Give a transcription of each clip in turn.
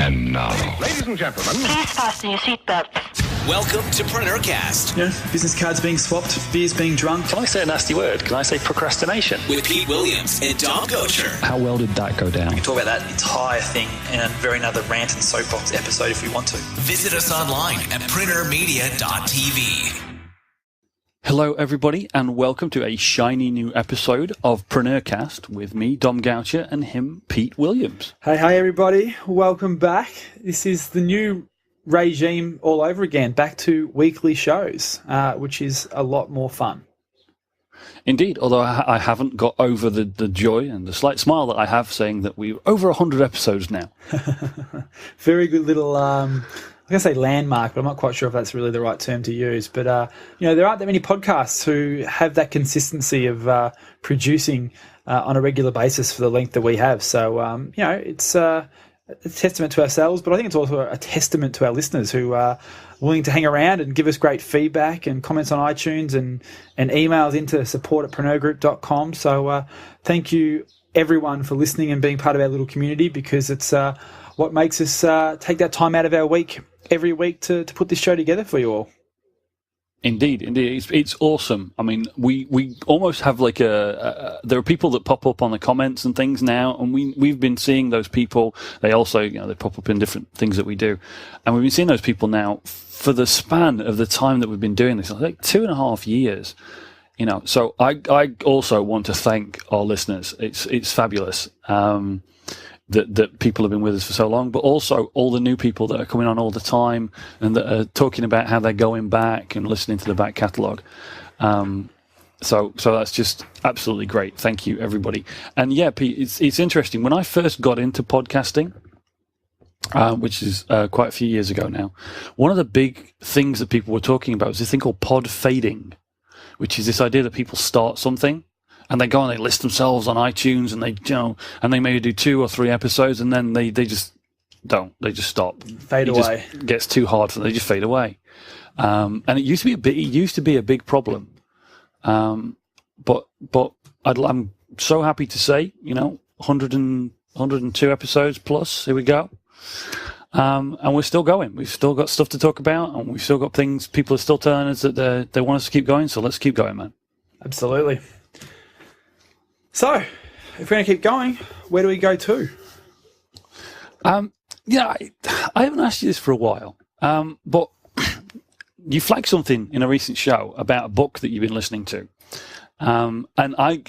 And now, ladies and gentlemen, please fasten your seatbelts. Welcome to PreneurCast. Business cards being swapped, beers being drunk. Can I say a nasty word? Can I say procrastination? With Pete Williams and Dom Gocher. How well did that go down? We can talk about that entire thing in a very another rant and soapbox episode if we want to. Visit us online at preneurmedia.tv. Hello, everybody, and welcome to a shiny new episode of PreneurCast with me, Dom Goucher, and him, Pete Williams. Hey, everybody. Welcome back. This is the new regime all over again, back to weekly shows, which is a lot more fun. Indeed, although I haven't got over the joy and the slight smile that I have saying that we're over 100 episodes now. Very good little... I'm going to say landmark, but I'm not quite sure if that's really the right term to use. But, there aren't that many podcasts who have that consistency of producing on a regular basis for the length that we have. So, it's a testament to ourselves, but I think it's also a testament to our listeners who are willing to hang around and give us great feedback and comments on iTunes and emails into support@preneurgroup.com. So thank you, everyone, for listening and being part of our little community, because it's what makes us take that time out of our week every week to put this show together for you all. Indeed. It's awesome. I mean, we almost have like there are people that pop up on the comments and things now, and we've been seeing those people. They also, they pop up in different things that we do, and we've been seeing those people now for the span of the time that we've been doing this, like 2.5 years. So I also want to thank our listeners. It's fabulous. That people have been with us for so long, but also all the new people that are coming on all the time and that are talking about how they're going back and listening to the back catalogue. So that's just absolutely great. Thank you, everybody. And yeah, Pete, it's interesting. When I first got into podcasting, which is quite a few years ago now, one of the big things that people were talking about was this thing called PODFADING, which is this idea that people start something and they go and they list themselves on iTunes and and they maybe do 2 or 3 episodes and then they just don't. They just stop. Fade away. It gets too hard for them. They just fade away. And it used to be a big problem. But I'm so happy to say, 102 episodes plus. Here we go. And we're still going. We've still got stuff to talk about, and we've still got things. People are still telling us that they want us to keep going. So let's keep going, man. Absolutely. So, if we're going to keep going, where do we go to? I haven't asked you this for a while, but you flagged something in a recent show about a book that you've been listening to, and I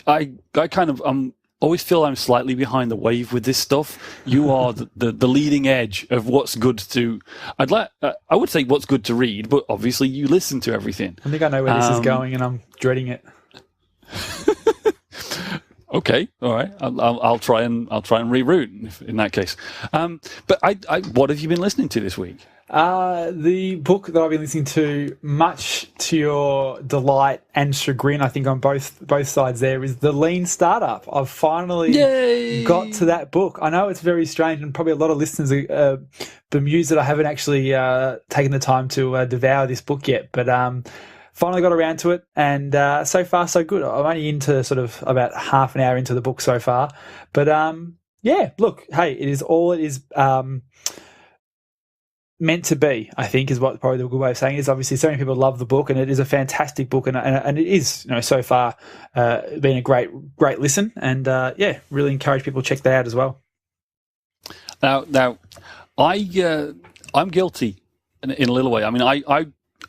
kind of always feel I'm slightly behind the wave with this stuff. You are the leading edge of what's good to. I would say what's good to read, but obviously you listen to everything. I think I know where this is going, and I'm dreading it. Okay, all right. I'll try and reroute in that case. But what have you been listening to this week? The book that I've been listening to, much to your delight and chagrin, I think on both sides there, is The Lean Startup. I've finally got to that book. I know it's very strange, and probably a lot of listeners are bemused that I haven't actually taken the time to devour this book yet, but finally got around to it, and so far so good. I'm only into sort of about half an hour into the book so far, but look, hey, it is all it is meant to be, I think, is what probably the good way of saying it is. Obviously, so many people love the book, and it is a fantastic book, and it is, so far been a great listen, and really encourage people to check that out as well. Now, I'm guilty in a little way. I mean,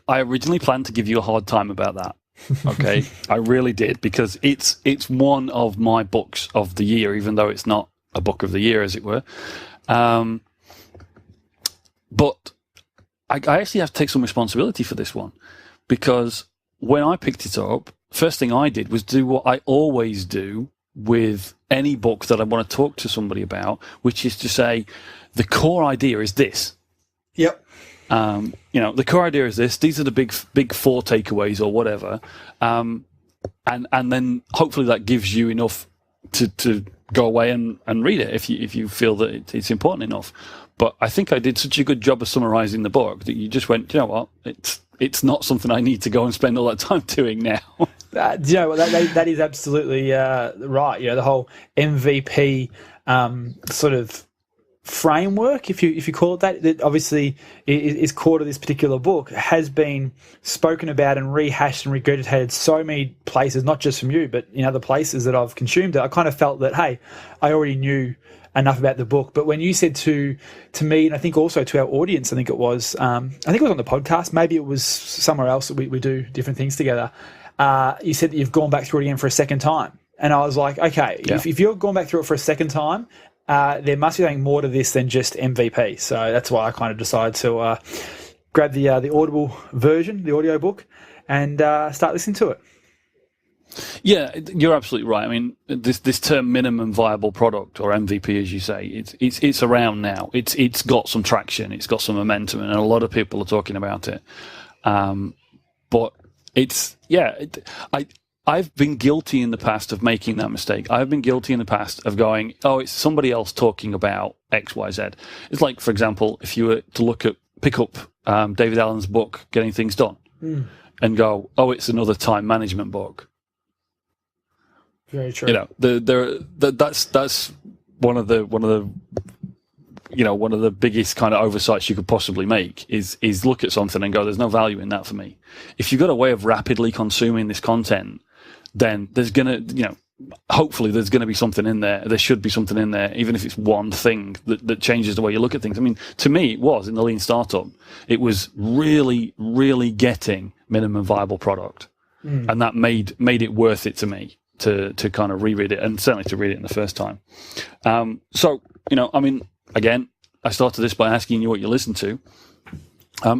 I originally planned to give you a hard time about that. Okay, I really did, because it's one of my books of the year, even though it's not a book of the year, as it were. But I actually have to take some responsibility for this one, because when I picked it up, first thing I did was do what I always do with any book that I want to talk to somebody about, which is to say, the core idea is this. Yep. The core idea is this. These are the big 4 takeaways or whatever, and then hopefully that gives you enough to go away and read it if you feel that it's important enough. But I think I did such a good job of summarising the book that you just went, you know what, it's not something I need to go and spend all that time doing now. That is absolutely right. The whole MVP sort of framework, if you call it that obviously is core to this particular book, has been spoken about and rehashed and regurgitated so many places, not just from you, but in other places that I've consumed it. I kind of felt that, hey, I already knew enough about the book. But when you said to me, and I think also to our audience, I think it was on the podcast, maybe it was somewhere else that we do different things together. You said that you've gone back through it again for a second time. And I was like, okay, if you're going back through it for a second time, there must be something more to this than just MVP. So that's why I kind of decided to grab the Audible version, the audio book, and start listening to it. Yeah, you're absolutely right. I mean, this term minimum viable product, or MVP, as you say, it's around now. It's got some traction, it's got some momentum, and a lot of people are talking about it. But I've been guilty in the past of making that mistake. I've been guilty in the past of going, oh, it's somebody else talking about X, Y, Z. It's like, for example, if you were to pick up David Allen's book, Getting Things Done, and go, oh, it's another time management book. Very true. You know, that's one of the biggest kind of oversights you could possibly make is look at something and go, there's no value in that for me. If you've got a way of rapidly consuming this content, then there's hopefully there's going to be something in there. There should be something in there, even if it's one thing that changes the way you look at things. I mean, to me, it was in the Lean Startup. It was really, really getting minimum viable product. And that made it worth it to me to kind of reread it, and certainly to read it in the first time. So, I mean, again, I started this by asking you what you listen to.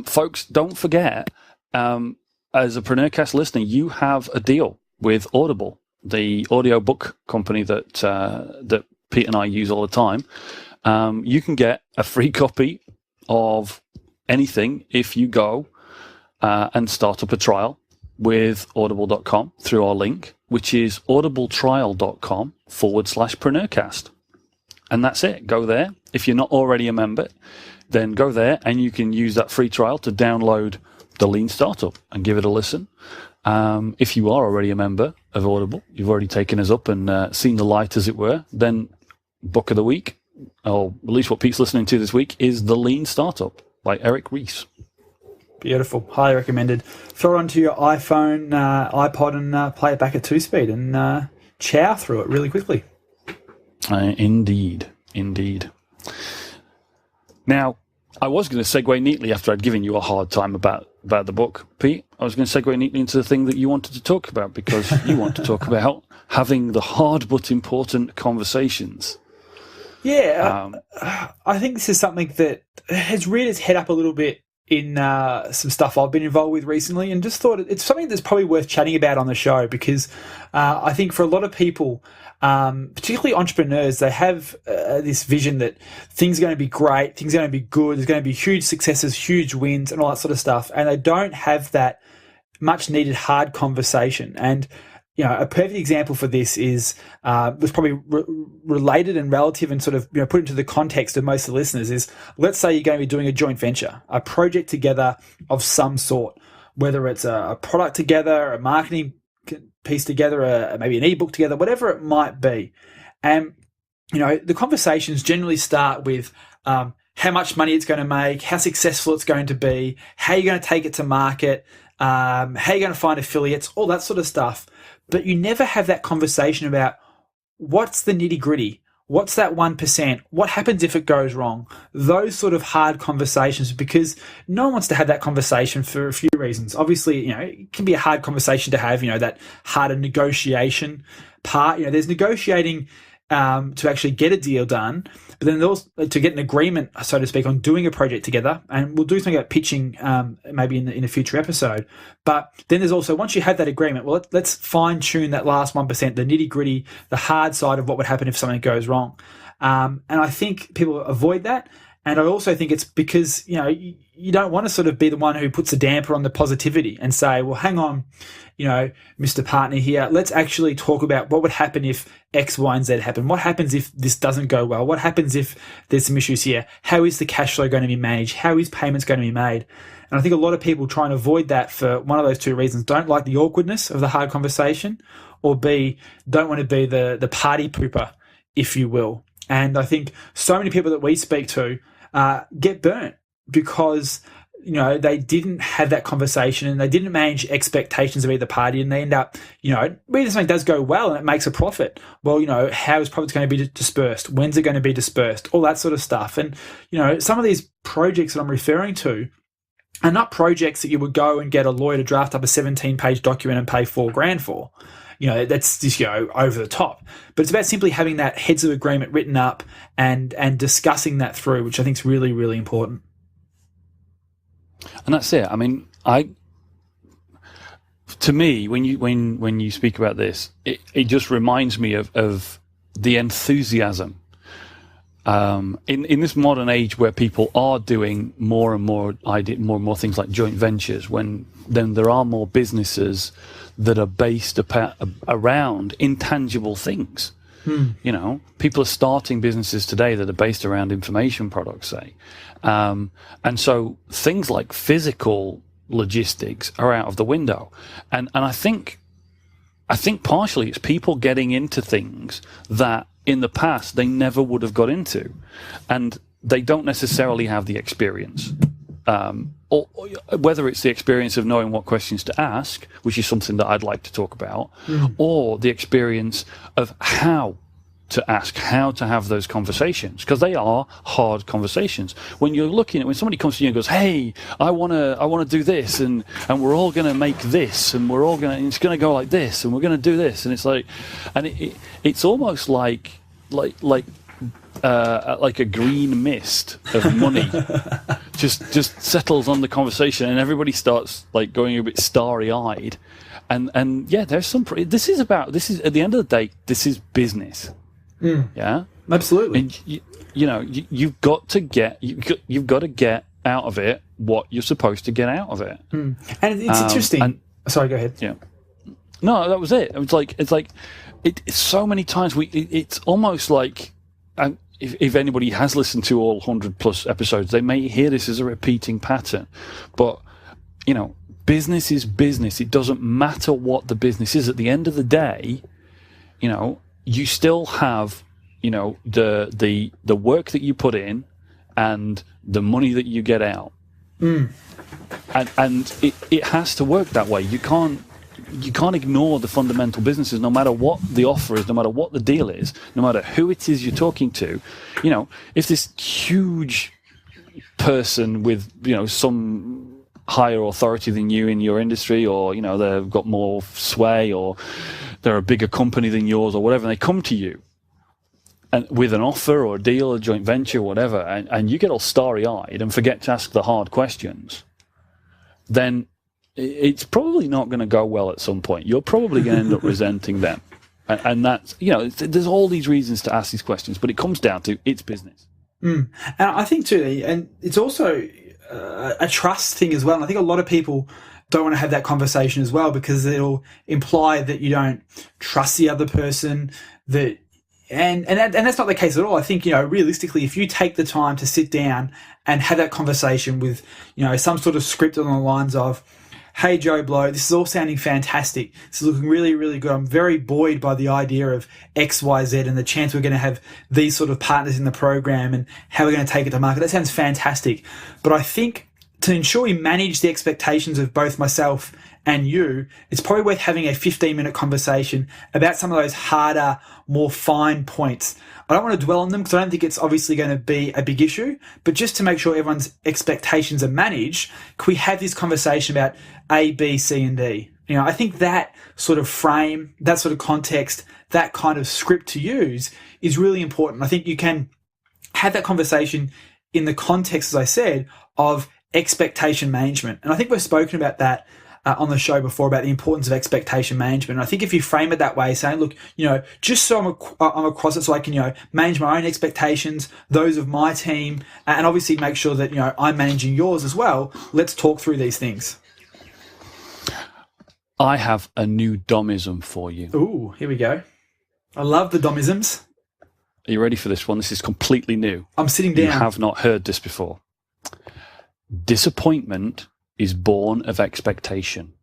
Folks, don't forget, as a PreneurCast listener, you have a deal with Audible, the audio book company that Pete and I use all the time. You can get a free copy of anything if you go and start up a trial with audible.com through our link, which is audibletrial.com/PreneurCast. And that's it. Go there. If you're not already a member, then go there and you can use that free trial to download the Lean Startup and give it a listen. If you are already a member of Audible, you've already taken us up and seen the light, as it were, then book of the week, or at least what Pete's listening to this week, is The Lean Startup by Eric Ries. Beautiful. Highly recommended. Throw it onto your iPhone, iPod, and play it back at 2-speed and chow through it really quickly. Indeed. Now, I was going to segue neatly after I'd given you a hard time about the book, Pete. I was going to segue neatly into the thing that you wanted to talk about, because you want to talk about having the hard but important conversations. Yeah, I think this is something that has reared its head up a little bit in some stuff I've been involved with recently, and just thought it's something that's probably worth chatting about on the show, because I think for a lot of people, particularly entrepreneurs, they have this vision that things are going to be great, things are going to be good, there's going to be huge successes, huge wins, and all that sort of stuff, and they don't have that much needed hard conversation. And a perfect example for this is was probably related and relative and sort of put into the context of most of the listeners is, let's say you're going to be doing a joint venture, a project together of some sort, whether it's a product together, a marketing piece together, maybe an ebook together, whatever it might be. And the conversations generally start with how much money it's going to make, how successful it's going to be, how you're going to take it to market, how you're going to find affiliates, all that sort of stuff. But you never have that conversation about what's the nitty-gritty, what's that 1%, what happens if it goes wrong, those sort of hard conversations, because no one wants to have that conversation for a few reasons. Obviously, it can be a hard conversation to have, that harder negotiation part. There's negotiating to actually get a deal done, but then there's to get an agreement, so to speak, on doing a project together. And we'll do something about pitching maybe in a future episode. But then there's also, once you have that agreement, well, let's fine tune that last 1%, the nitty gritty, the hard side of what would happen if something goes wrong. And I think people avoid that. And I also think it's because, you don't want to sort of be the one who puts a damper on the positivity and say, well, hang on, Mr. Partner here, let's actually talk about what would happen if X, Y, and Z happen. What happens if this doesn't go well? What happens if there's some issues here? How is the cash flow going to be managed? How is payments going to be made? And I think a lot of people try and avoid that for one of those two reasons. Don't like the awkwardness of the hard conversation, or B, don't want to be the party pooper, if you will. And I think so many people that we speak to get burnt because they didn't have that conversation and they didn't manage expectations of either party, and they end up, maybe something does go well and it makes a profit. Well, how is profits going to be dispersed? When's it going to be dispersed? All that sort of stuff. And, some of these projects that I'm referring to are not projects that you would go and get a lawyer to draft up a 17-page document and pay $4,000 for. That's just, over the top. But it's about simply having that heads of agreement written up and discussing that through, which I think is really, really important. And that's it. I mean, to me, when you speak about this, it just reminds me of the enthusiasm in this modern age where people are doing more and more things like joint ventures. Then there are more businesses that are based around intangible things. People are starting businesses today that are based around information products, say. And so things like physical logistics are out of the window. And I think partially it's people getting into things that in the past they never would have got into. And they don't necessarily have the experience. Or whether it's the experience of knowing what questions to ask, which is something that I'd like to talk about, or the experience of how to ask, how to have those conversations, because they are hard conversations. When somebody comes to you and goes, "Hey, I want to do this, and we're all going to make this, and it's going to go like this, and we're going to do this," and it's like, and it's almost like a green mist of money just settles on the conversation, and everybody starts like going a bit starry-eyed, and yeah, there's some. This is at the end of the day, this is business. Yeah, absolutely. And you've got to get out of it what you're supposed to get out of it. And it's interesting. Sorry, go ahead. Yeah. No, that was it. It's so many times it's almost like, if anybody has listened to all 100+ episodes, they may hear this as a repeating pattern. But business is business. It doesn't matter what the business is. At the end of the day, you still have, the work that you put in and the money that you get out. And it has to work that way. You can't ignore the fundamental businesses, no matter what the offer is, no matter what the deal is, no matter who it is you're talking to. If this huge person with, some higher authority than you in your industry, or, they've got more sway, or they're a bigger company than yours or whatever, and they come to you and with an offer or a deal, a joint venture, whatever, and you get all starry-eyed and forget to ask the hard questions, then it's probably not going to go well at some point. You're probably going to end up resenting them. And that's, there's all these reasons to ask these questions, but it comes down to it's business. And I think too, and it's also a trust thing as well. And I think a lot of people don't want to have that conversation as well, because it'll imply that you don't trust the other person. And that's not the case at all. I think, realistically, if you take the time to sit down and have that conversation with, some sort of script on the lines of, "Hey, Joe Blow, this is all sounding fantastic. This is looking really, really good. I'm very buoyed by the idea of X, Y, Z and the chance we're going to have these sort of partners in the program and how we're going to take it to market. That sounds fantastic. But I think to ensure we manage the expectations of both myself and you, it's probably worth having a 15-minute conversation about some of those harder, more fine points. I don't want to dwell on them because I don't think it's obviously going to be a big issue, but just to make sure everyone's expectations are managed, can we have this conversation about A, B, C, and D? I think that sort of frame, that sort of context, that kind of script to use is really important. I think you can have that conversation in the context, as I said, of expectation management. And I think we've spoken about that on the show before, about the importance of expectation management. And I think if you frame it that way, saying, look, just so I'm across it so I can, manage my own expectations, those of my team, and obviously make sure that, I'm managing yours as well. Let's talk through these things. I have a new domism for you. Ooh, here we go. I love the domisms. Are you ready for this one? This is completely new. I'm sitting down. You have not heard this before. Disappointment is born of expectation.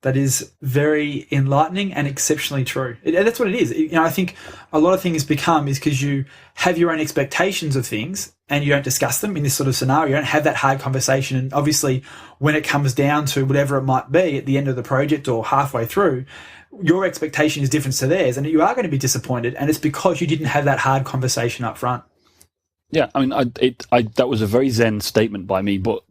That is very enlightening and exceptionally true. That's what it is. I think a lot of things become is because you have your own expectations of things and you don't discuss them in this sort of scenario. You don't have that hard conversation. And obviously, when it comes down to whatever it might be at the end of the project or halfway through, your expectation is different to theirs, and you are going to be disappointed. And it's because you didn't have that hard conversation up front. Yeah, I mean, that was a very Zen statement by me. But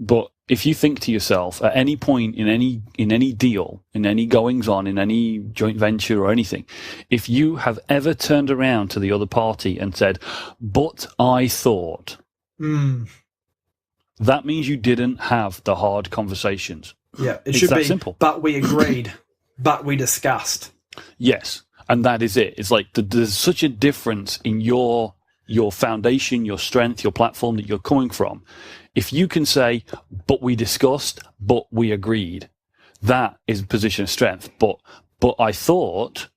if you think to yourself at any point in any deal, in any goings on, in any joint venture or anything, if you have ever turned around to the other party and said, "But I thought," that means you didn't have the hard conversations. Yeah, it should be simple. But we agreed, but we discussed. Yes, and that is it. It's like there's such a difference in your foundation, your strength, your platform that you're coming from. If you can say, but we discussed, but we agreed, that is a position of strength. But I thought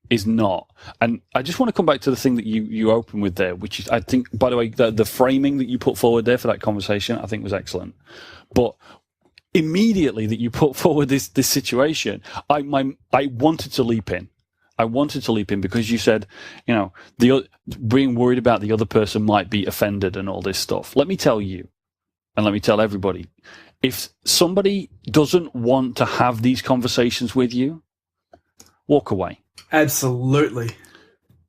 is not. And I just want to come back to the thing that you opened with there, which is, I think, by the way, the framing that you put forward there for that conversation, I think was excellent. But immediately that you put forward this situation, I wanted to leap in. I wanted to leap in because you said, being worried about the other person might be offended and all this stuff. Let me tell you, and let me tell everybody, if somebody doesn't want to have these conversations with you, walk away. Absolutely.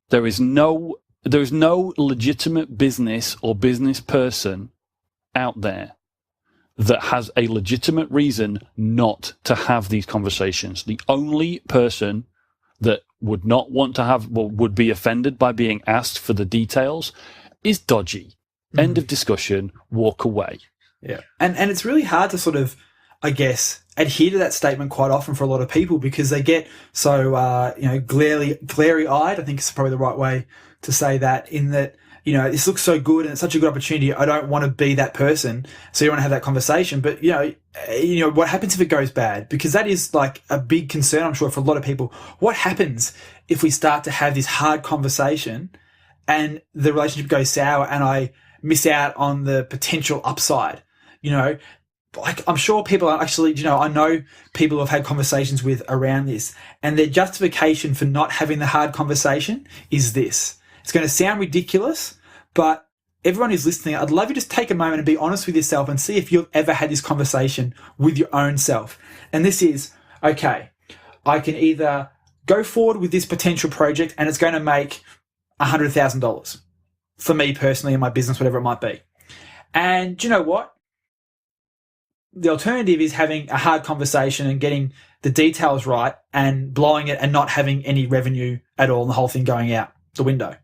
There is no legitimate business or business person out there that has a legitimate reason not to have these conversations. The only person that would not want to have, would be offended by being asked for the details is dodgy. End of discussion, walk away. Yeah. And it's really hard to sort of, I guess, adhere to that statement quite often for a lot of people because they get so, glary-eyed, I think is probably the right way to say that, in that, this looks so good and it's such a good opportunity. I don't want to be that person. So you want to have that conversation. But, what happens if it goes bad? Because that is like a big concern, I'm sure, for a lot of people. What happens if we start to have this hard conversation and the relationship goes sour and I miss out on the potential upside? Like I'm sure people are actually, I know people who have had conversations with around this, and their justification for not having the hard conversation is this. It's going to sound ridiculous, but everyone who's listening, I'd love you to just take a moment and be honest with yourself and see if you've ever had this conversation with your own self. And this is, okay, I can either go forward with this potential project and it's going to make $100,000 for me personally in my business, whatever it might be. And do you know what? The alternative is having a hard conversation and getting the details right and blowing it and not having any revenue at all and the whole thing going out the window.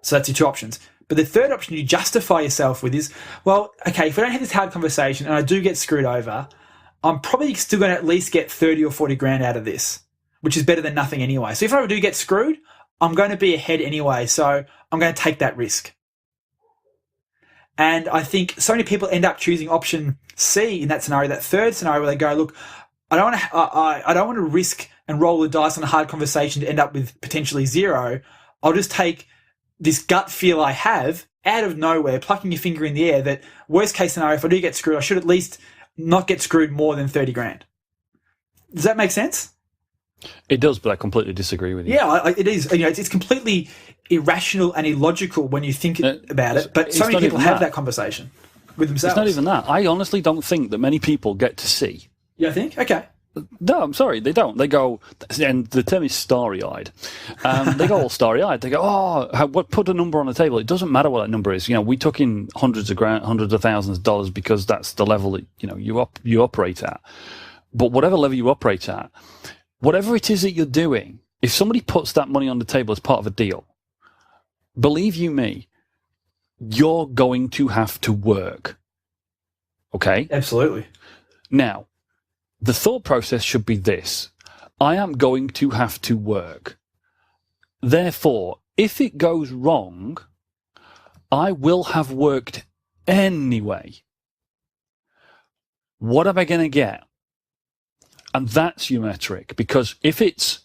So that's your two options. But the third option you justify yourself with is, well, okay, if I don't have this hard conversation and I do get screwed over, I'm probably still going to at least get 30 or 40 grand out of this, which is better than nothing anyway. So if I do get screwed, I'm going to be ahead anyway. So I'm going to take that risk. And I think so many people end up choosing option C in that scenario, that third scenario where they go, look, I don't want to risk and roll the dice on a hard conversation to end up with potentially zero. I'll just take this gut feel I have out of nowhere, plucking your finger in the air, that worst case scenario, if I do get screwed, I should at least not get screwed more than 30 grand. Does that make sense? It does, but I completely disagree with you. Yeah, it is. It's completely irrational and illogical when you think about it, but so many people have that conversation with themselves. It's not even that. I honestly don't think that many people get to see. You don't think? Okay. No, I'm sorry, they don't. They go, and the term is starry-eyed. They go all starry-eyed. They go, put a number on the table. It doesn't matter what that number is. We took in hundreds of thousands of dollars because that's the level that you operate at. But whatever level you operate at, whatever it is that you're doing, if somebody puts that money on the table as part of a deal, believe you me, you're going to have to work. Okay? Absolutely. Now, the thought process should be this. I am going to have to work. Therefore, if it goes wrong, I will have worked anyway. What am I going to get? And that's your metric. Because if it's,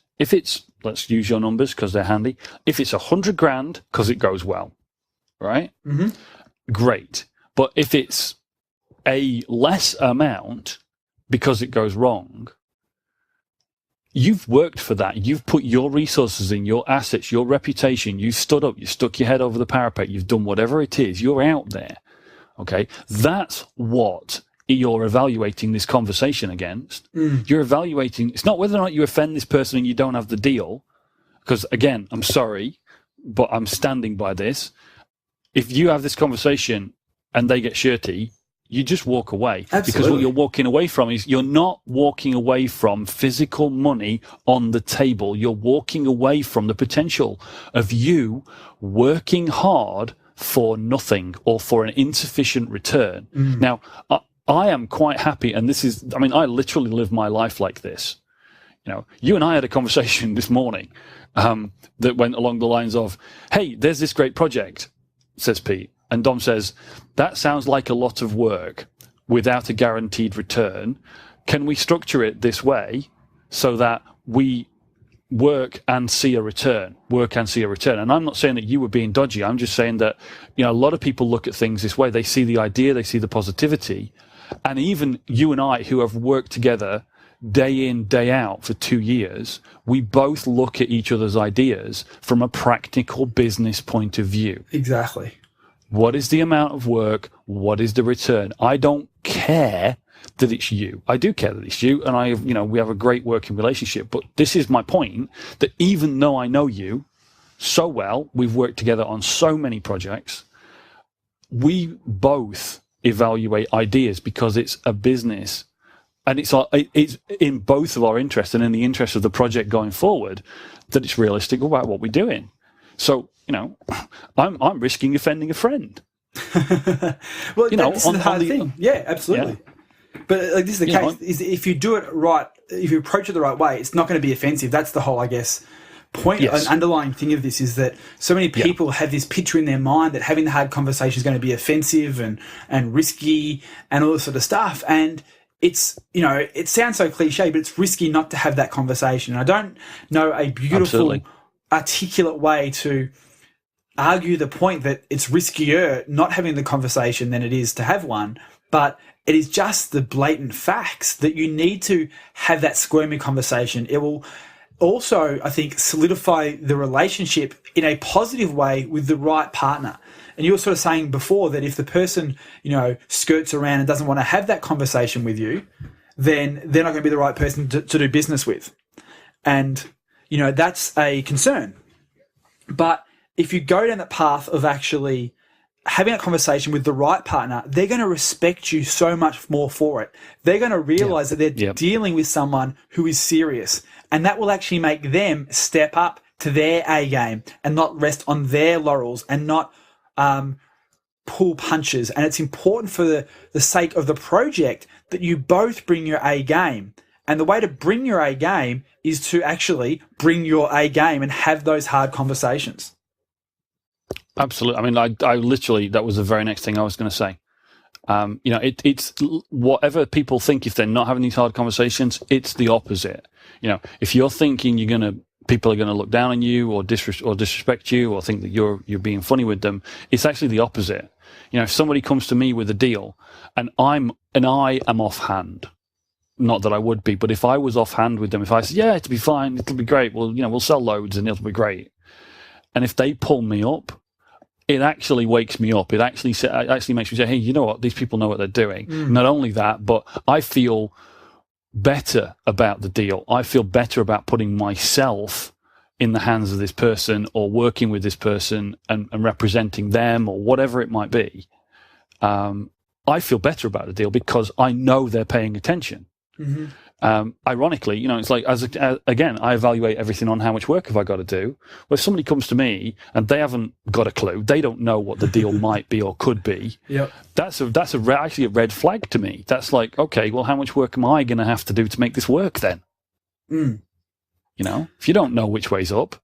let's use your numbers because they're handy. If it's 100 grand because it goes well, right? Mm-hmm. Great. But if it's a less amount because it goes wrong, you've worked for that. You've put your resources in, your assets, your reputation. You stood up, you stuck your head over the parapet. You've done whatever it is. You're out there. Okay. That's what you're evaluating this conversation against. You're evaluating, it's not whether or not you offend this person and you don't have the deal. Because again, I'm sorry, but I'm standing by this. If you have this conversation and they get shirty, you just walk away. Absolutely. Because what you're walking away from is you're not walking away from physical money on the table. You're walking away from the potential of you working hard for nothing or for an insufficient return. Now, I am quite happy, and this is, I mean, I literally live my life like this. You know, you and I had a conversation this morning that went along the lines of, hey, there's this great project, says Pete. And Dom says, that sounds like a lot of work without a guaranteed return. Can we structure it this way so that we work and see a return? And I'm not saying that you were being dodgy. I'm just saying that, you know, a lot of people look at things this way. They see the idea, they see the positivity. And even you and I, who have worked together day in, day out for 2 years, we both look at each other's ideas from a practical business point of view. Exactly. What is the amount of work? What is the return? I don't care that it's you. I do care that it's you, and we have a great working relationship. But this is my point, that even though I know you so well, we've worked together on so many projects, we both evaluate ideas because it's a business, and it's in both of our interests and in the interest of the project going forward that it's realistic about what we're doing. So, you know, I'm risking offending a friend. Well, this is the hard thing. Yeah, absolutely. Yeah. But like, this is the case. Is if you do it right, if you approach it the right way, it's not going to be offensive. That's the whole, I guess, point. Yes. An underlying thing of this is that so many people have this picture in their mind that having the hard conversation is going to be offensive and risky and all this sort of stuff. And it's, you know, it sounds so cliche, but it's risky not to have that conversation. And I don't know a beautiful, articulate way to argue the point that it's riskier not having the conversation than it is to have one, but it is just the blatant facts that you need to have that squirmy conversation. It will also, I think, solidify the relationship in a positive way with the right partner. And you were sort of saying before that if the person, you know, skirts around and doesn't want to have that conversation with you, then they're not going to be the right person to do business with. And, you know, that's a concern. But if you go down the path of actually having a conversation with the right partner, they're going to respect you so much more for it. They're going to realize that they're dealing with someone who is serious, and that will actually make them step up to their A game and not rest on their laurels and not pull punches. And it's important for the sake of the project that you both bring your A game. And the way to bring your A game is to actually bring your A game and have those hard conversations. Absolutely. I mean, I literally, that was the very next thing I was going to say. You know, it's whatever people think, if they're not having these hard conversations, it's the opposite. You know, if you're thinking people are going to look down on you or disrespect you or think that you're being funny with them, it's actually the opposite. You know, if somebody comes to me with a deal and I am offhand, not that I would be, but if I was offhand with them, if I said, yeah, it'll be fine, it'll be great, well, you know, we'll sell loads and it'll be great. And if they pull me up, it actually wakes me up. It actually makes me say, hey, you know what? These people know what they're doing. Not only that, but I feel better about the deal. I feel better about putting myself in the hands of this person or working with this person and representing them or whatever it might be. I feel better about the deal because I know they're paying attention. Mm-hmm. Ironically, you know, it's like, again, I evaluate everything on how much work have I got to do. Well, if somebody comes to me and they haven't got a clue, they don't know what the deal might be or could be. Yep. That's actually a red flag to me. That's like, okay, well, how much work am I going to have to do to make this work then? You know, if you don't know which way's up.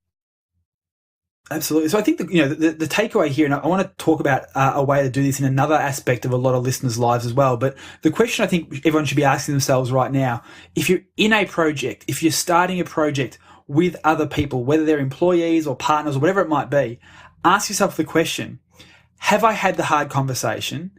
Absolutely. So I think the takeaway here, and I want to talk about a way to do this in another aspect of a lot of listeners' lives as well. But the question I think everyone should be asking themselves right now, if you're in a project, if you're starting a project with other people, whether they're employees or partners or whatever it might be, ask yourself the question, have I had the hard conversation?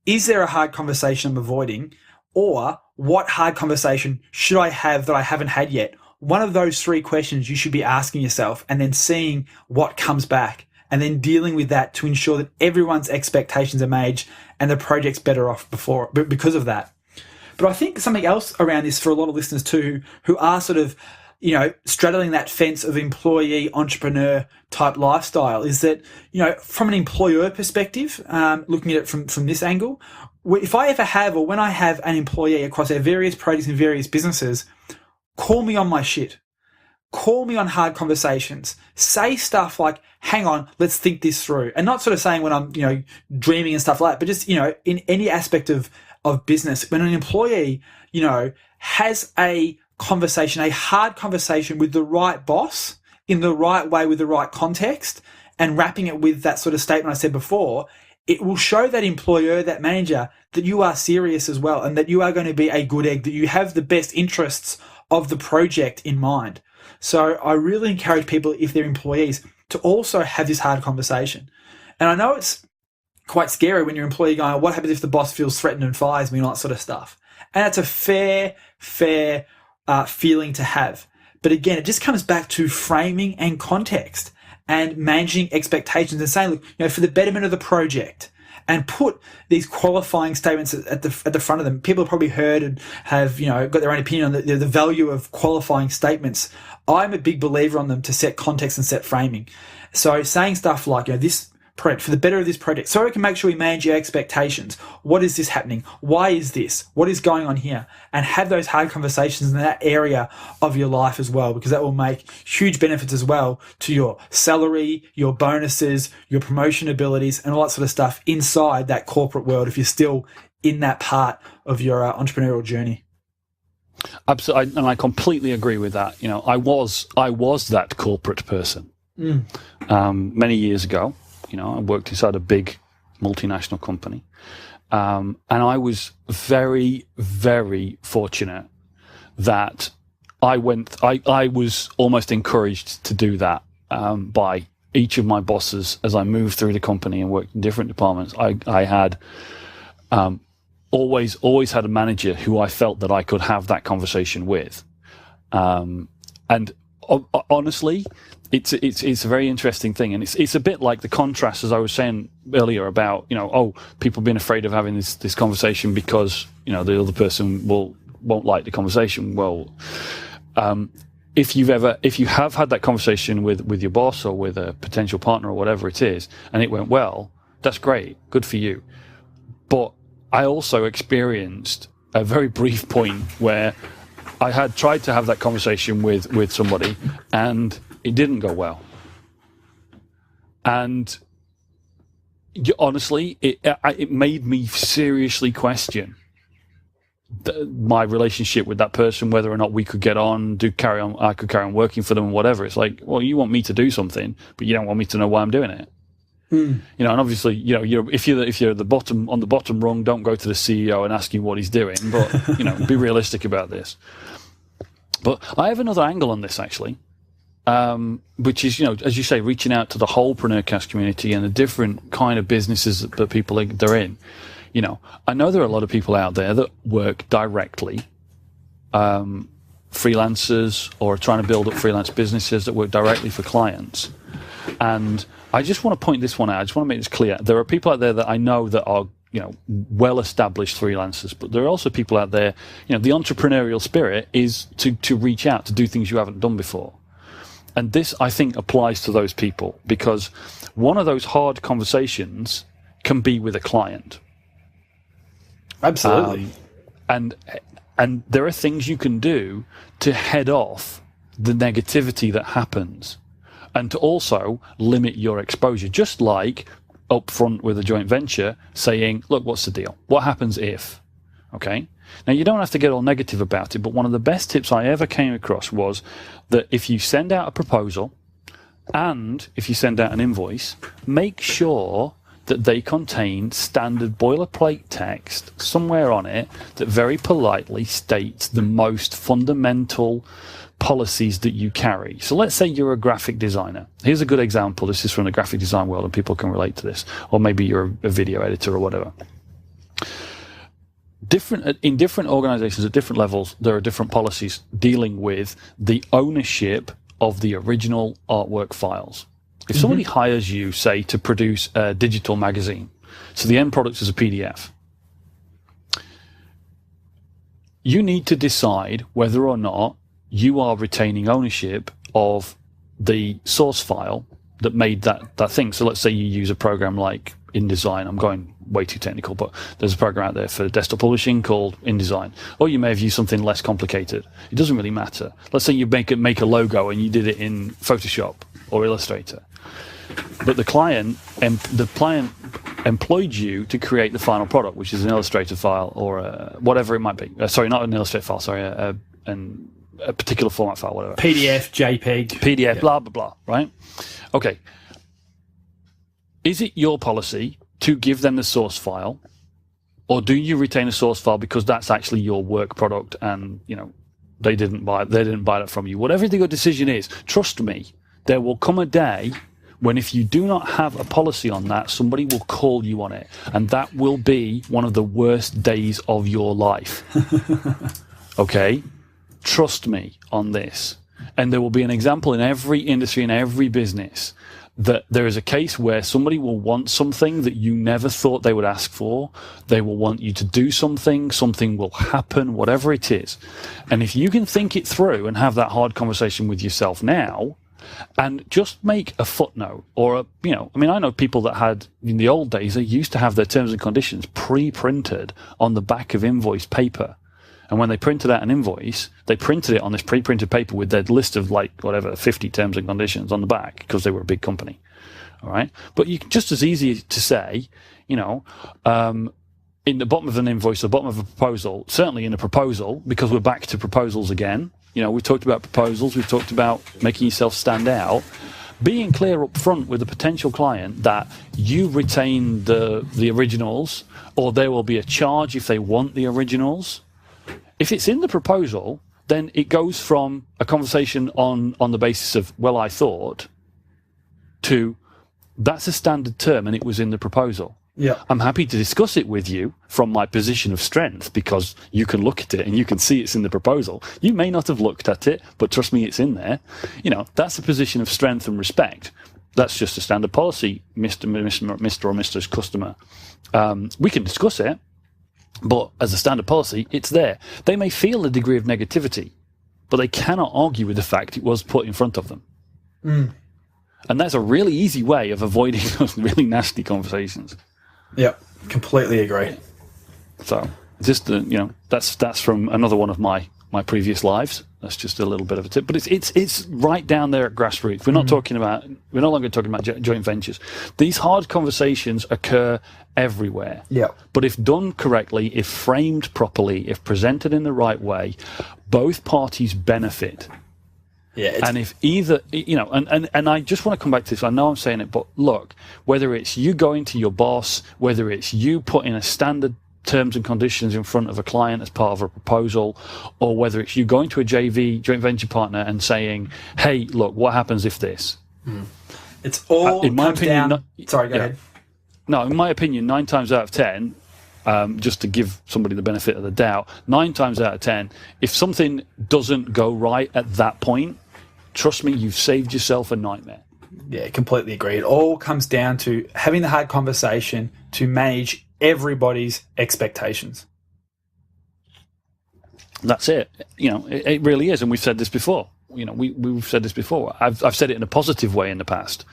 Is there a hard conversation I'm avoiding? Or what hard conversation should I have that I haven't had yet? one of those three questions you should be asking yourself, and then seeing what comes back, and then dealing with that to ensure that everyone's expectations are managed and the project's better off because of that. But I think something else around this for a lot of listeners too, who are sort of, straddling that fence of employee entrepreneur type lifestyle, is that, from an employer perspective, looking at it from this angle, if I ever have, or when I have an employee across our various projects and various businesses, call me on my shit. Call me on hard conversations. Say stuff like, hang on, let's think this through. And not sort of saying when I'm, dreaming and stuff like that, but just, in any aspect of business, when an employee, has a conversation, a hard conversation with the right boss in the right way, with the right context, and wrapping it with that sort of statement I said before, it will show that employer, that manager, that you are serious as well, and that you are going to be a good egg, that you have the best interests of the project in mind. So I really encourage people, if they're employees, to also have this hard conversation. And I know it's quite scary when your employee going, what happens if the boss feels threatened and fires me, and all that sort of stuff. And that's a fair feeling to have. But again, it just comes back to framing and context and managing expectations and saying, look, for the betterment of the project, and put these qualifying statements at the front of them. People have probably heard and have, got their own opinion on the value of qualifying statements. I'm a big believer on them to set context and set framing. So saying stuff like, this project, for the better of this project, so we can make sure we manage your expectations. What is this happening? Why is this? What is going on here? And have those hard conversations in that area of your life as well, because that will make huge benefits as well to your salary, your bonuses, your promotion abilities, and all that sort of stuff inside that corporate world, if you're still in that part of your entrepreneurial journey. Absolutely, and I completely agree with that. I was that corporate person many years ago. I worked inside a big multinational company. And I was very, very fortunate that I was almost encouraged to do that by each of my bosses as I moved through the company and worked in different departments. I had always had a manager who I felt that I could have that conversation with. And honestly, it's a very interesting thing, and it's a bit like the contrast, as I was saying earlier, about people being afraid of having this conversation because the other person won't like the conversation. Well, if you have had that conversation with your boss or with a potential partner or whatever it is, and it went well, that's great, good for you. But I also experienced a very brief point where I had tried to have that conversation with somebody, and it didn't go well. And honestly, it made me seriously question my relationship with that person, whether or not we could get on, I could carry on working for them, whatever. It's like, well, you want me to do something, but you don't want me to know why I'm doing it. And obviously, if you're on the bottom rung, don't go to the CEO and ask him what he's doing, but be realistic about this. But I have another angle on this, actually, which is, as you say, reaching out to the whole PreneurCast community and the different kind of businesses that people they're in. I know there are a lot of people out there that work directly, freelancers, or trying to build up freelance businesses that work directly for clients. And I just want to point this one out. I just want to make this clear. There are people out there that I know that are well-established freelancers, but there are also people out there, the entrepreneurial spirit is to reach out, to do things you haven't done before. And this, I think, applies to those people, because one of those hard conversations can be with a client. Absolutely. And there are things you can do to head off the negativity that happens, and to also limit your exposure, just like up front with a joint venture, saying, look, what's the deal? What happens if? Okay. Now, you don't have to get all negative about it, but one of the best tips I ever came across was that if you send out a proposal and if you send out an invoice, make sure that they contain standard boilerplate text somewhere on it that very politely states the most fundamental policies that you carry. So let's say you're a graphic designer. Here's a good example. This is from the graphic design world and people can relate to this. Or maybe you're a video editor or whatever. in different organizations at different levels, there are different policies dealing with the ownership of the original artwork files. If somebody hires you, say, to produce a digital magazine, so the end product is a PDF, you need to decide whether or not you are retaining ownership of the source file that made that thing. So let's say you use a program like InDesign. I'm going way too technical, but there's a program out there for desktop publishing called InDesign. Or you may have used something less complicated. It doesn't really matter. Let's say you make a logo and you did it in Photoshop or Illustrator. But the client employed you to create the final product, which is an Illustrator file or whatever it might be. Sorry, not an Illustrator file. Sorry, a particular format file, whatever. PDF, JPEG. Blah, blah, blah, right? Okay. Is it your policy to give them the source file, or do you retain a source file because that's actually your work product and, they didn't buy that from you? Whatever your decision is, trust me, there will come a day when if you do not have a policy on that, somebody will call you on it, and that will be one of the worst days of your life. Okay? Trust me on this. And there will be an example in every industry, in every business, that there is a case where somebody will want something that you never thought they would ask for. They will want you to do something will happen, whatever it is. And if you can think it through and have that hard conversation with yourself now, and just make a footnote or I know people that had, in the old days, they used to have their terms and conditions pre-printed on the back of invoice paper. And when they printed out an invoice, they printed it on this pre-printed paper with their list of 50 terms and conditions on the back because they were a big company. All right. But you can just as easy to say, in the bottom of an invoice, the bottom of a proposal, certainly in a proposal, because we're back to proposals again. We've talked about proposals. We've talked about making yourself stand out. Being clear up front with a potential client that you retain the originals, or there will be a charge if they want the originals. If it's in the proposal, then it goes from a conversation on the basis of, well, I thought, to that's a standard term and it was in the proposal. Yeah. I'm happy to discuss it with you from my position of strength because you can look at it and you can see it's in the proposal. You may not have looked at it, but trust me, it's in there. That's a position of strength and respect. That's just a standard policy, Mr. or Mrs. Customer. We can discuss it, but as a standard policy, it's there. They may feel a degree of negativity, but they cannot argue with the fact it was put in front of them. And that's a really easy way of avoiding those really nasty conversations. Yeah, completely agree. So just that's from another one of my previous lives. That's just a little bit of a tip, but it's right down there at grassroots. We're no longer talking about joint ventures. These hard conversations occur everywhere. Yeah. But if done correctly, if framed properly, if presented in the right way, both parties benefit. Yeah. And if either, and I just want to come back to this. I know I'm saying it, but look, whether it's you going to your boss, whether it's you putting a standard terms and conditions in front of a client as part of a proposal, or whether it's you going to a JV, joint venture partner, and saying, hey, look, what happens if this? It's all in my comes opinion, down... Sorry, go ahead. No, in my opinion, 9 times out of 10, just to give somebody the benefit of the doubt, 9 times out of 10, if something doesn't go right at that point, trust me, you've saved yourself a nightmare. Yeah, completely agree. It all comes down to having the hard conversation to manage everybody's expectations. That's it. It really is, and we've said this before. We've said this before. I've said it in a positive way in the past.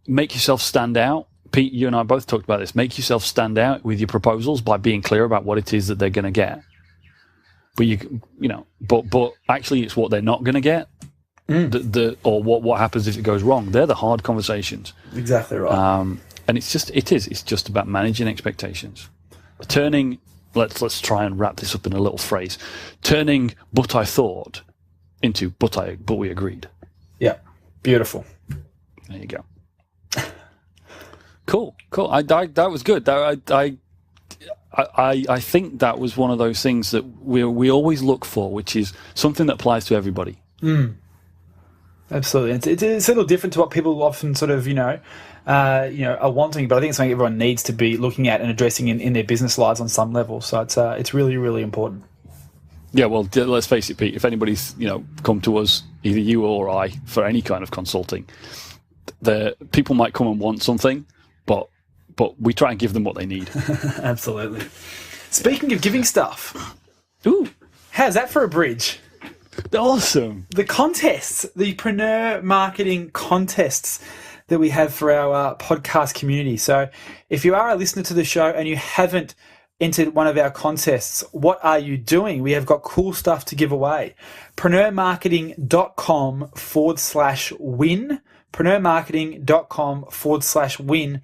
Make yourself stand out. Pete, you and I both talked about this. Make yourself stand out with your proposals by being clear about what it is that they're going to get. But but actually, it's what they're not going to get. Or what happens if it goes wrong. They're the hard conversations. Exactly right. And it's just about managing expectations. Turning, let's try and wrap this up in a little phrase. Turning "but I thought" into "but we agreed." Yeah, beautiful. There you go. Cool. That was good. I think that was one of those things that we always look for, which is something that applies to everybody. Absolutely. It's a little different to what people often sort of, are wanting, but I think it's something everyone needs to be looking at and addressing in their business lives on some level. So it's really, really important. Yeah, well, let's face it, Pete. If anybody's come to us, either you or I, for any kind of consulting, the people might come and want something, but we try and give them what they need. Absolutely. Speaking of giving stuff, Ooh, how's that for a bridge? Awesome. The contests, the Preneur marketing contests that we have for our podcast community. So if you are a listener to the show and you haven't entered one of our contests, what are you doing? We have got cool stuff to give away. PreneurMarketing.com/win. PreneurMarketing.com/win.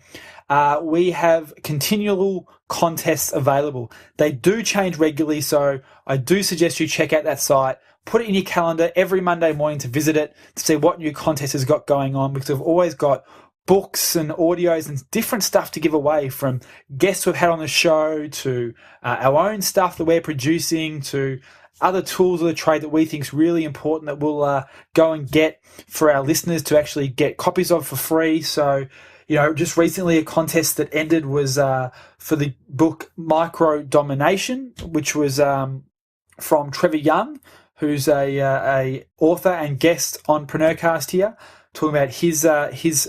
We have continual contests available. They do change regularly, so I do suggest you check out that site. Put it in your calendar every Monday morning to visit it, to see what new contest has got going on, because we've always got books and audios and different stuff to give away, from guests we've had on the show to our own stuff that we're producing to other tools of the trade that we think is really important that we'll go and get for our listeners to actually get copies of for free. So, just recently a contest that ended was for the book Micro Domination, which was from Trevor Young, who's a author and guest on PreneurCast here, talking about his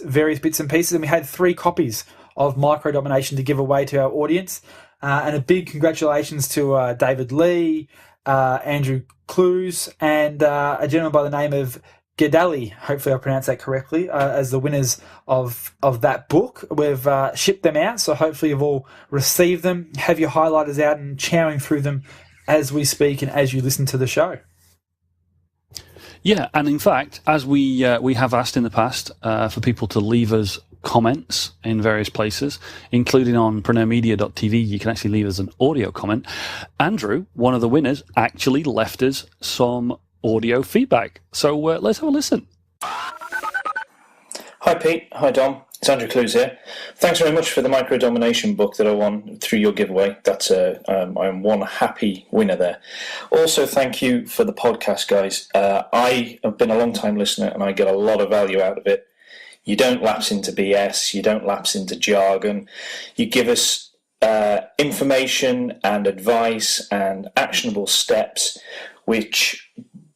various bits and pieces. And we had 3 copies of Micro Domination to give away to our audience. And a big congratulations to David Lee, Andrew Clues, and a gentleman by the name of Gedali, hopefully I pronounced that correctly, as the winners of that book. We've shipped them out, so hopefully you've all received them. Have your highlighters out and chowing through them as we speak and as you listen to the show. Yeah, and in fact, as we have asked in the past for people to leave us comments in various places, including on PreneurMedia.tv, you can actually leave us an audio comment. Andrew, one of the winners, actually left us some audio feedback. So let's have a listen. Hi Pete, hi Dom, it's Andrew Clues here. Thanks very much for the Micro Domination book that I won through your giveaway. I'm one happy winner there. Also, thank you for the podcast, guys. I have been a long time listener and I get a lot of value out of it. You don't lapse into BS, you don't lapse into jargon. You give us information and advice and actionable steps, which,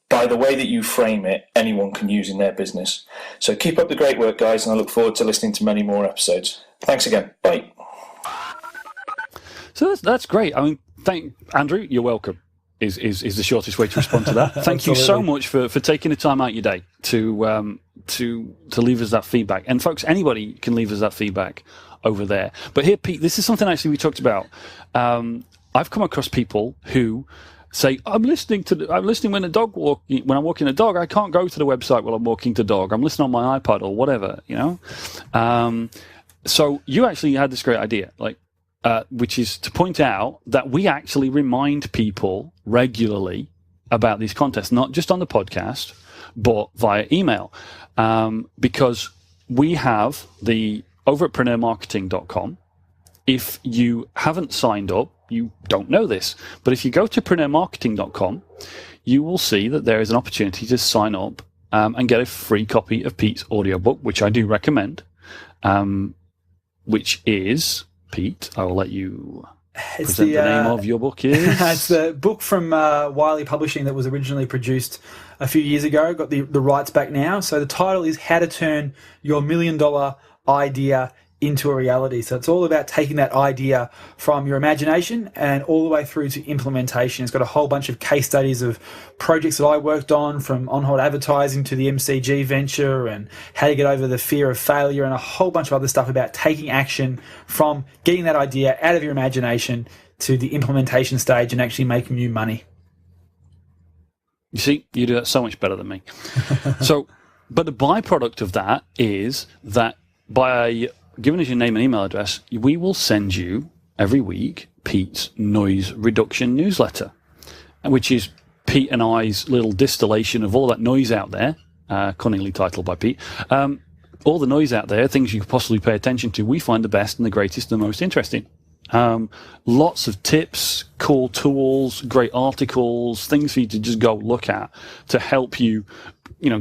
by the way that you frame it, anyone can use in their business. So keep up the great work, guys, and I look forward to listening to many more episodes. Thanks again. Bye. So that's great. I mean, thank Andrew. You're welcome. Is the shortest way to respond to that. Thank you so much for taking the time out of your day to leave us that feedback. And folks, anybody can leave us that feedback over there. But here, Pete, this is something actually we talked about. I've come across people who say, I'm listening when I'm walking a dog. I can't go to the website while I'm walking the dog. I'm listening on my iPod or whatever, So you actually had this great idea, which is to point out that we actually remind people regularly about these contests, not just on the podcast, but via email, because we have over at PreneurMarketing.com. If you haven't signed up, you don't know this, but if you go to PreneurMarketing.com, you will see that there is an opportunity to sign up and get a free copy of Pete's audiobook, which I do recommend, which is, Pete, I will let you present the name of your book. It's the book from Wiley Publishing that was originally produced a few years ago, got the rights back now. So the title is How to Turn Your $1 Million Idea into a Reality. So it's all about taking that idea from your imagination and all the way through to implementation. It's got a whole bunch of case studies of projects that I worked on, from on-hold advertising to the MCG venture and how to get over the fear of failure, and a whole bunch of other stuff about taking action from getting that idea out of your imagination to the implementation stage and actually making you money. You see, you do that so much better than me. But the byproduct of that is that by giving us your name and email address, we will send you every week Pete's noise reduction newsletter, which is Pete and I's little distillation of all that noise out there, cunningly titled by Pete. All the noise out there, things you could possibly pay attention to, we find the best and the greatest and the most interesting. Lots of tips, cool tools, great articles, things for you to just go look at to help you,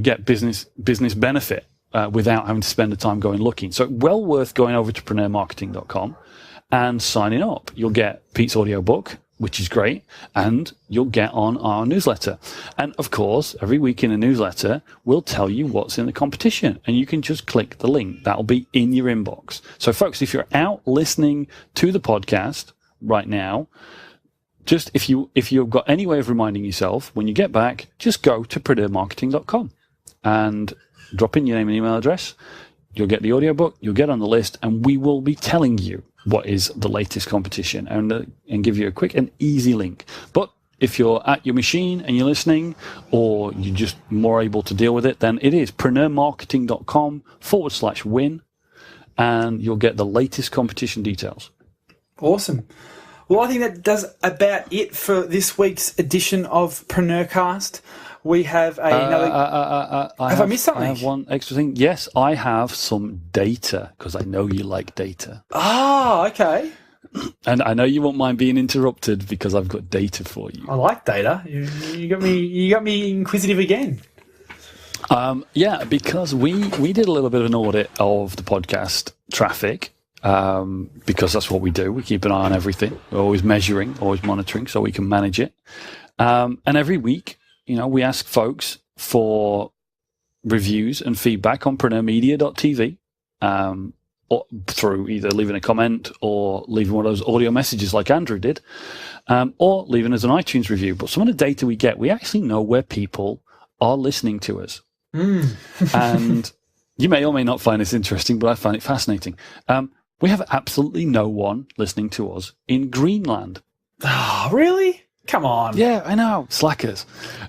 get business benefit without having to spend the time going looking. So well worth going over to preneurmarketing.com and signing up. You'll get Pete's audio book, which is great, and you'll get on our newsletter. And of course, every week in the newsletter, we'll tell you what's in the competition, and you can just click the link. That'll be in your inbox. So folks, if you're out listening to the podcast right now, just if you've got any way of reminding yourself, when you get back, just go to preneurmarketing.com and drop in your name and email address. You'll get the audiobook, you'll get on the list, and we will be telling you what is the latest competition and give you a quick and easy link. But if you're at your machine and you're listening, or you're just more able to deal with it, then it is preneurmarketing.com/win, and you'll get the latest competition details. Awesome. Well, I think that does about it for this week's edition of PreneurCast. We have another... have I missed something? I have one extra thing. Yes, I have some data, because I know you like data. Ah, okay. And I know you won't mind being interrupted because I've got data for you. I like data. You got me inquisitive again. Yeah, because we did a little bit of an audit of the podcast traffic, because that's what we do. We keep an eye on everything. We're always measuring, always monitoring, so we can manage it. And every week, we ask folks for reviews and feedback on preneurmedia.tv, or through either leaving a comment or leaving one of those audio messages like Andrew did, or leaving us an iTunes review. But some of the data we get, we actually know where people are listening to us. And you may or may not find this interesting, but I find it fascinating. We have absolutely no one listening to us in Greenland. Oh, really? Come on. Yeah, I know. Slackers.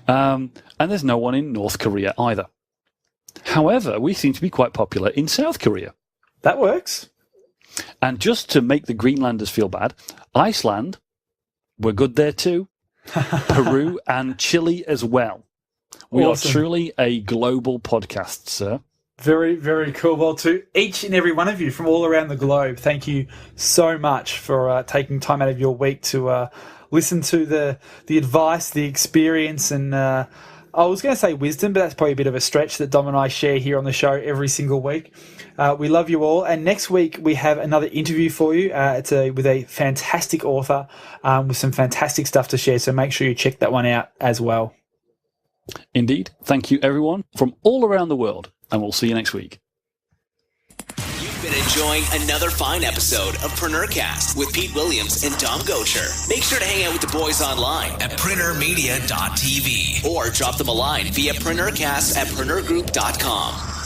And there's no one in North Korea either. However, we seem to be quite popular in South Korea. That works. And just to make the Greenlanders feel bad, Iceland, we're good there too. Peru and Chile as well. We Awesome. are truly a global podcast, sir. Very, very cool. Well, to each and every one of you from all around the globe, thank you so much for taking time out of your week to listen to the advice, the experience, and I was going to say wisdom, but that's probably a bit of a stretch that Dom and I share here on the show every single week. We love you all. And next week, we have another interview for you. It's with a fantastic author with some fantastic stuff to share. So make sure you check that one out as well. Indeed. Thank you, everyone, from all around the world. And we'll see you next week. You've been enjoying another fine episode of PreneurCast with Pete Williams and Dom Gocher. Make sure to hang out with the boys online at preneurmedia.tv or drop them a line via PreneurCast@preneurgroup.com.